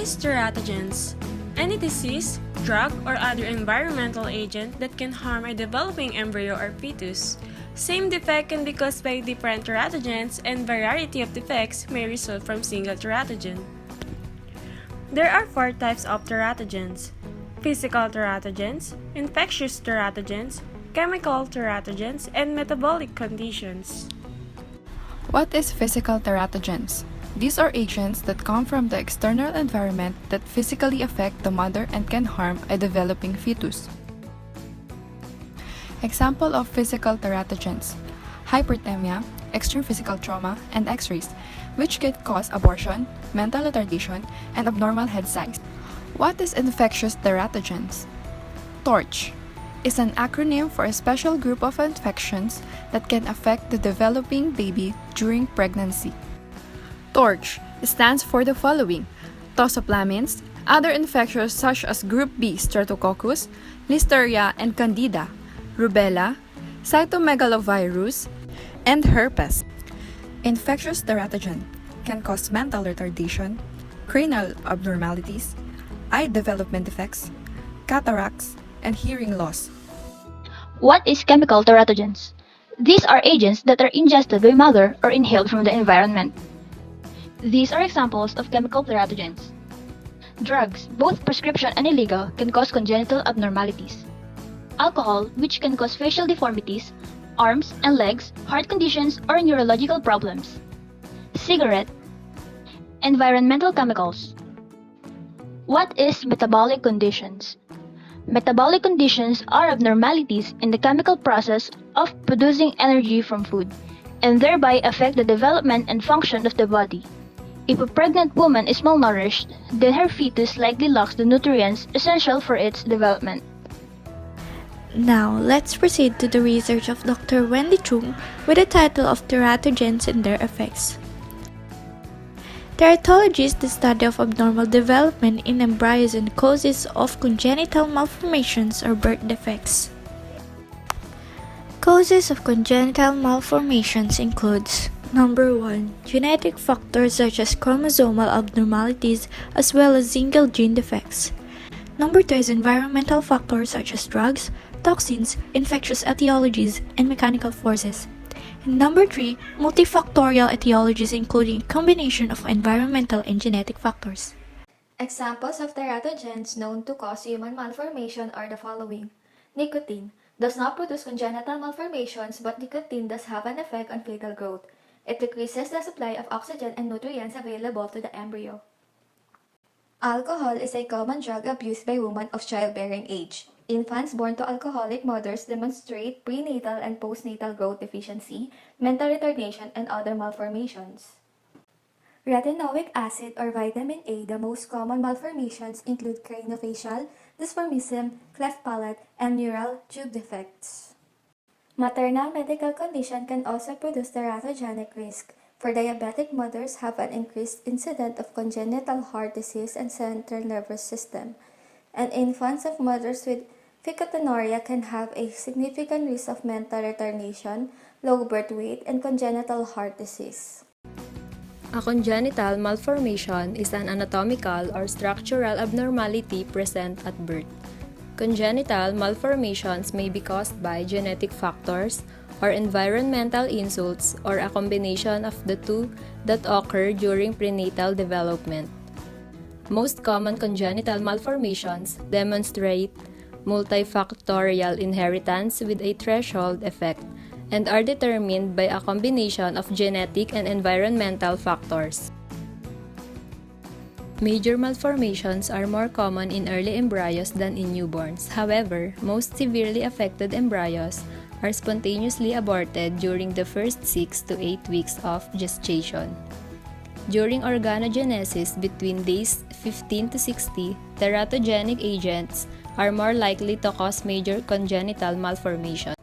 is teratogens? Any disease, drug, or other environmental agent that can harm a developing embryo or fetus. Same defect can be caused by different teratogens, and variety of defects may result from single teratogen. There are 4 types of teratogens: physical teratogens, infectious teratogens, chemical teratogens, and metabolic conditions. What is physical teratogens? These are agents that come from the external environment that physically affect the mother and can harm a developing fetus. Example of physical teratogens: hyperthermia, extreme physical trauma, and X-rays, which can cause abortion, mental retardation, and abnormal head size. What is infectious teratogens? TORCH is an acronym for a special group of infections that can affect the developing baby during pregnancy. TORCH stands for the following: toxoplasmosis, other infections such as Group B Stratococcus, Listeria and Candida, rubella, cytomegalovirus, and herpes. Infectious teratogen can cause mental retardation, cranial abnormalities, eye development defects, cataracts, and hearing loss. What is chemical teratogens? These are agents that are ingested by mother or inhaled from the environment. These are examples of chemical teratogens. Drugs, both prescription and illegal, can cause congenital abnormalities. Alcohol, which can cause facial deformities, arms and legs, heart conditions, or neurological problems. Cigarette. Environmental chemicals. What is metabolic conditions? Metabolic conditions are abnormalities in the chemical process of producing energy from food, and thereby affect the development and function of the body. If a pregnant woman is malnourished, then her fetus likely lacks the nutrients essential for its development. Now, let's proceed to the research of Dr. Wendy Chung with the title of Teratogens and Their Effects. Teratology is the study of abnormal development in embryos and causes of congenital malformations or birth defects. Causes of congenital malformations includes: Number 1. Genetic factors such as chromosomal abnormalities as well as single gene defects. Number 2 is environmental factors such as drugs, toxins, infectious etiologies, and mechanical forces. And number 3, multifactorial etiologies including a combination of environmental and genetic factors. Examples of teratogens known to cause human malformation are the following. Nicotine does not produce congenital malformations, but nicotine does have an effect on fetal growth. It decreases the supply of oxygen and nutrients available to the embryo. Alcohol is a common drug abused by women of childbearing age. Infants born to alcoholic mothers demonstrate prenatal and postnatal growth deficiency, mental retardation, and other malformations. Retinoic acid or vitamin A, the most common malformations include craniofacial, dysformism, cleft palate, and neural tube defects. Maternal medical condition can also produce teratogenic risk. For diabetic mothers have an increased incidence of congenital heart disease and central nervous system. And infants of mothers with phycotonuria can have a significant risk of mental retardation, low birth weight, and congenital heart disease. A congenital malformation is an anatomical or structural abnormality present at birth. Congenital malformations may be caused by genetic factors or environmental insults or a combination of the two that occur during prenatal development. Most common congenital malformations demonstrate multifactorial inheritance with a threshold effect and are determined by a combination of genetic and environmental factors. Major malformations are more common in early embryos than in newborns. However, most severely affected embryos are spontaneously aborted during the first 6 to 8 weeks of gestation. During organogenesis between days 15 to 60, teratogenic agents are more likely to cause major congenital malformations.